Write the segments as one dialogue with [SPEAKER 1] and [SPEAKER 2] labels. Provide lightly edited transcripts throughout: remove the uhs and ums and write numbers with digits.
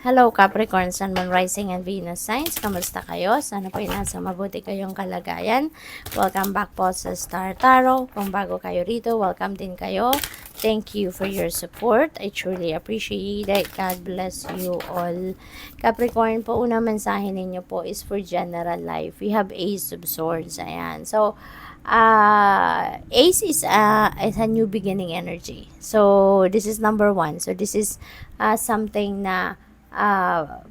[SPEAKER 1] Hello Capricorn, Sun, Moon, Rising, and Venus signs. Kamusta kayo? Sana po nasa mabuti kayong kalagayan. Welcome back po sa Star Tarot. Kung bago kayo rito, welcome din kayo. Thank you for your support. I truly appreciate it. God bless you all. Capricorn po, unang mensahe ninyo po is for general life. We have Ace of Swords. Ayan. So, Ace is a new beginning energy. So, this is number one. So, this is something na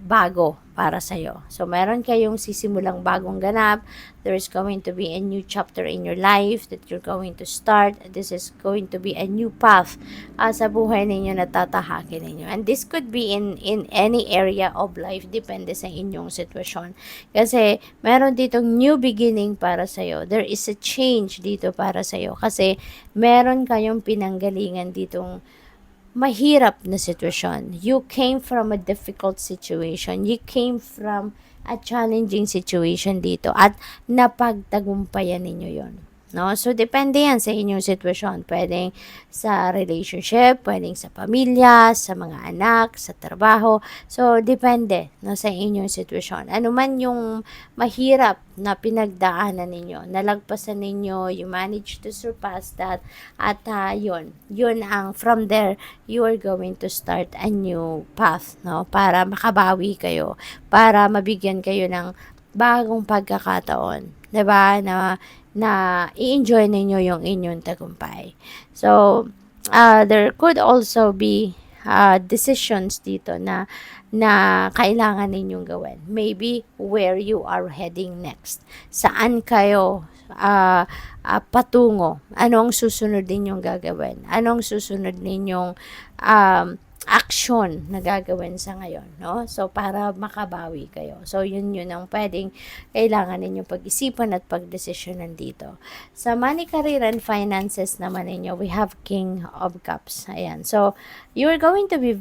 [SPEAKER 1] bago para sa'yo. So, meron kayong sisimulang bagong ganap. There is going to be a new chapter in your life that you're going to start. This is going to be a new path sa buhay ninyo na tatahakin ninyo. And this could be in any area of life. Depende sa inyong sitwasyon. Kasi, meron ditong new beginning para sa'yo. There is a change dito para sa'yo. Kasi, meron kayong pinanggalingan ditong mahirap na sitwasyon. You came from a difficult situation. You came from a challenging situation dito at napagtagumpayan ninyo yon. No? So, depende yan sa inyong sitwasyon. Pwedeng sa relationship, pwedeng sa pamilya, sa mga anak, sa trabaho. So, depende no, sa inyong sitwasyon. Ano man yung mahirap na pinagdaanan ninyo, nalagpasan ninyo, you manage to surpass that, at yun ang, from there, you are going to start a new path, no? Para makabawi kayo, para mabigyan kayo ng bagong pagkakataon, 'di ba? Na i-enjoy ninyo yung inyong tagumpay. So, there could also be decisions dito na kailangan ninyong gawin. Maybe where you are heading next. Saan kayo patungo? Anong susunod ninyong gagawin? Anong susunod ninyong action na gagawin sa ngayon, no? So, para makabawi kayo. So, yun ang pwedeng kailangan ninyong pag-isipan at pagdesisyonan dito. Sa money, career, and finances naman ninyo, we have King of Cups. Ayan. So, you're going to be,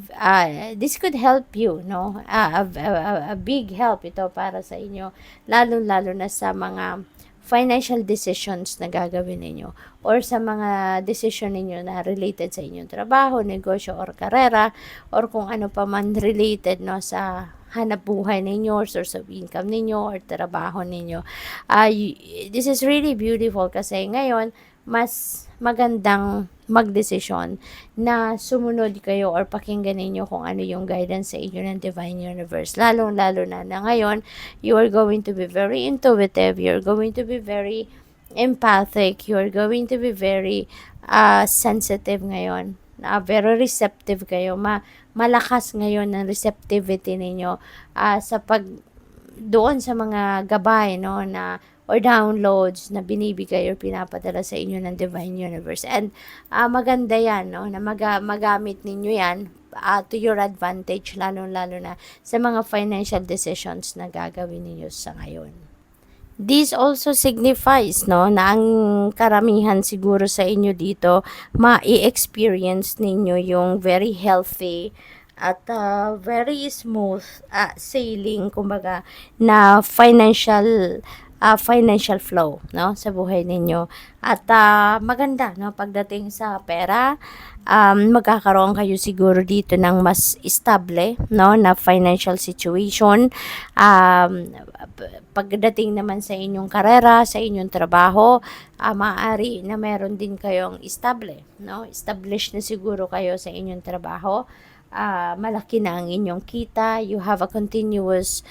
[SPEAKER 1] this could help you, no? A big help ito para sa inyo, lalo-lalo na sa mga financial decisions na gagawin ninyo or sa mga decision ninyo na related sa inyong trabaho, negosyo, or karera, or kung ano pa man related no sa hanap buhay ninyo, or source of income ninyo, or trabaho ninyo. This is really beautiful kasi ngayon, mas magandang magdesisyon na sumunod kayo or pakinggan ninyo kung ano yung guidance sa inyo ng Divine Universe. Lalo-lalo na ngayon, you are going to be very intuitive, you're going to be very empathic, you're going to be very sensitive ngayon. Very receptive kayo. Malakas ngayon ang receptivity ninyo sa doon sa mga gabay no na or downloads na binibigay or pinapadala sa inyo ng Divine Universe. And maganda yan, no, na magamit ninyo yan to your advantage, lalo-lalo na sa mga financial decisions na gagawin ninyo sa ngayon. This also signifies, no, na ang karamihan siguro sa inyo dito, ma-experience ninyo yung very healthy at very smooth sailing, kumbaga, na financial flow no sa buhay ninyo at maganda no pagdating sa pera, magkakaroon kayo siguro dito ng mas stable no na financial situation. Pagdating naman sa inyong karera, sa inyong trabaho, maaari na meron din kayong established na siguro kayo sa inyong trabaho. Malaki na ang inyong kita, you have a continuous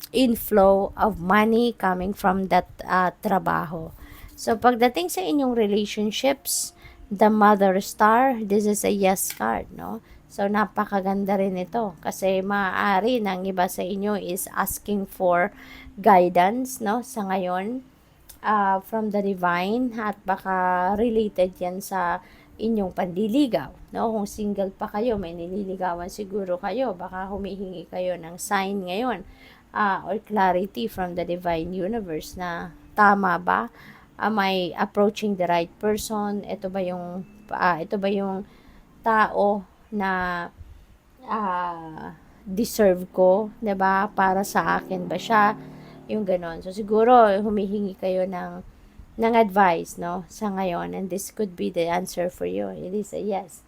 [SPEAKER 1] inflow of money coming from that trabaho. So, pagdating sa inyong relationships, the Mother Star, this is a yes card, no? So, napakaganda rin ito kasi maaari ng iba sa inyo is asking for guidance, no? Sa ngayon, from the divine, at baka related yan sa inyong pandiligaw, no? Kung single pa kayo, may nililigawan siguro kayo, baka humihingi kayo ng sign ngayon or clarity from the Divine Universe na tama ba? Am I approaching the right person? Ito ba yung tao na deserve ko, 'di ba? Para sa akin ba siya? Yung ganon. So siguro humihingi kayo ng advice, no, sa ngayon, and this could be the answer for you. It is a yes.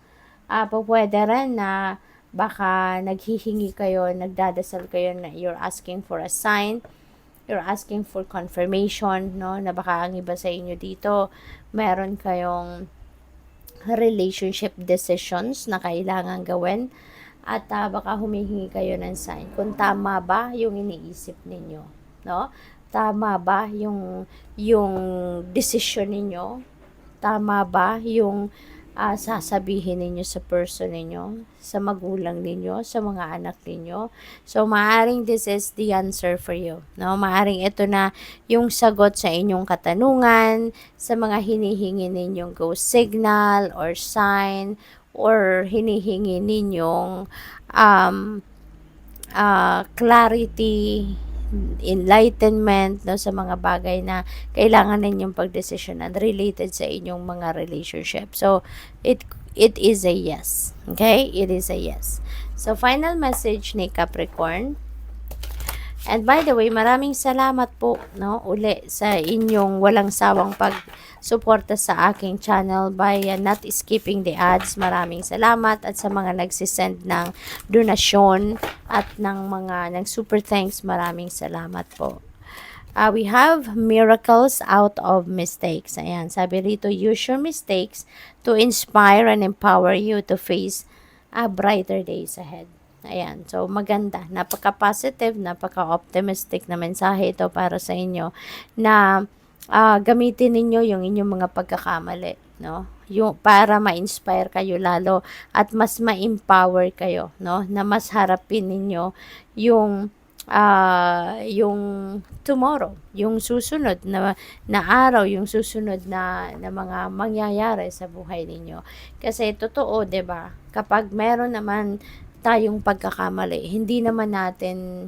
[SPEAKER 1] Pwede rin na baka naghihingi kayo, nagdadasal kayo na you're asking for a sign, you're asking for confirmation, no? Na baka ang iba sa inyo dito, meron kayong relationship decisions na kailangan gawin, at baka humihingi kayo ng sign kung tama ba yung iniisip ninyo, no? Tama ba yung decision ninyo? Tama ba yung sasabihin ninyo sa person ninyo, sa magulang ninyo, sa mga anak ninyo? So, maaring this is the answer for you, no? Maaring ito na yung sagot sa inyong katanungan, sa mga hinihingi ninyong go signal or sign, or hinihingi ninyong clarity, enlightenment, no, sa mga bagay na kailangan ninyong pagdesisyonan related sa inyong mga relationship. So, it is a yes. Okay? It is a yes. So, final message ni Capricorn. And by the way, maraming salamat po, no, uli sa inyong walang sawang pagsuporta sa aking channel by not skipping the ads. Maraming salamat, at sa mga nagsisend ng donasyon at ng super thanks, maraming salamat po. We have miracles out of mistakes. Ayan, sabi rito, use your mistakes to inspire and empower you to face brighter days ahead. Ayan, so maganda, napaka-positive, napaka-optimistic na mensahe ito para sa inyo, na gamitin ninyo yung inyong mga pagkakamali, no? Yung para ma-inspire kayo lalo at mas ma-empower kayo, no? Na mas harapin ninyo yung tomorrow, yung susunod na araw, yung susunod na mga mangyayari sa buhay ninyo. Kasi totoo, 'di ba? Kapag meron naman tayong pagkakamali, hindi naman natin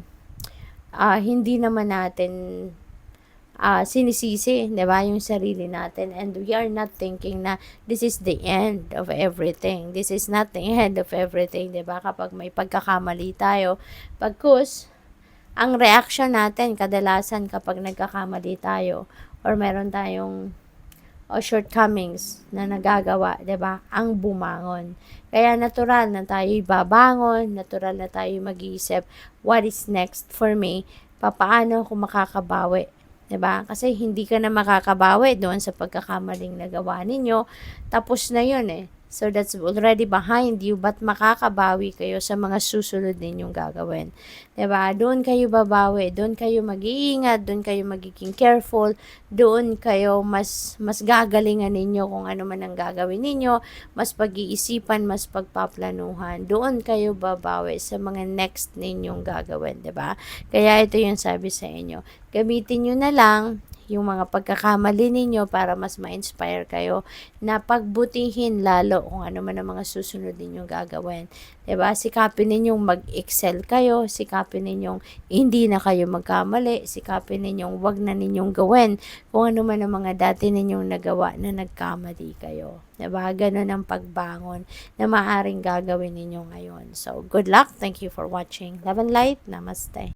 [SPEAKER 1] sinisisi, 'di ba, yung sarili natin, and we are not thinking na this is the end of everything. This is not the end of everything, 'di ba? Kapag may pagkakamali tayo, pagkus ang reaction natin kadalasan kapag nagkakamali tayo or meron tayong shortcomings na nagagawa, 'di ba? Ang bumangon. Kaya natural na tayo babangon, natural na tayo mag-iisip, what is next for me? Paano ako makakabawi? 'Di ba? Kasi hindi ka na makakabawi doon sa pagkakamaling nagawa ninyo. Tapos na 'yun eh. So, that's already behind you, but makakabawi kayo sa mga susunod ninyong gagawin. 'Di ba? Doon kayo babawi, doon kayo mag-iingat, doon kayo magiging careful, doon kayo mas gagalingan ninyo kung ano man ang gagawin ninyo, mas pag-iisipan, mas pagpaplanuhan. Doon kayo babawi sa mga next ninyong gagawin, 'di ba? Kaya ito yung sabi sa inyo. Gamitin niyo na lang yung mga pagkakamali ninyo para mas ma-inspire kayo na pagbutihin lalo kung ano man ang mga susunod ninyong gagawin. 'Di ba? Sikapin ninyong mag-excel kayo, sikapin ninyong hindi na kayo magkamali, sikapin ninyong wag na ninyong gawin kung ano man ang mga dati ninyong nagawa na nagkamali kayo. 'Di ba? Ganun ang pagbangon na maaring gagawin ninyo ngayon. So, good luck. Thank you for watching. Love and light. Namaste.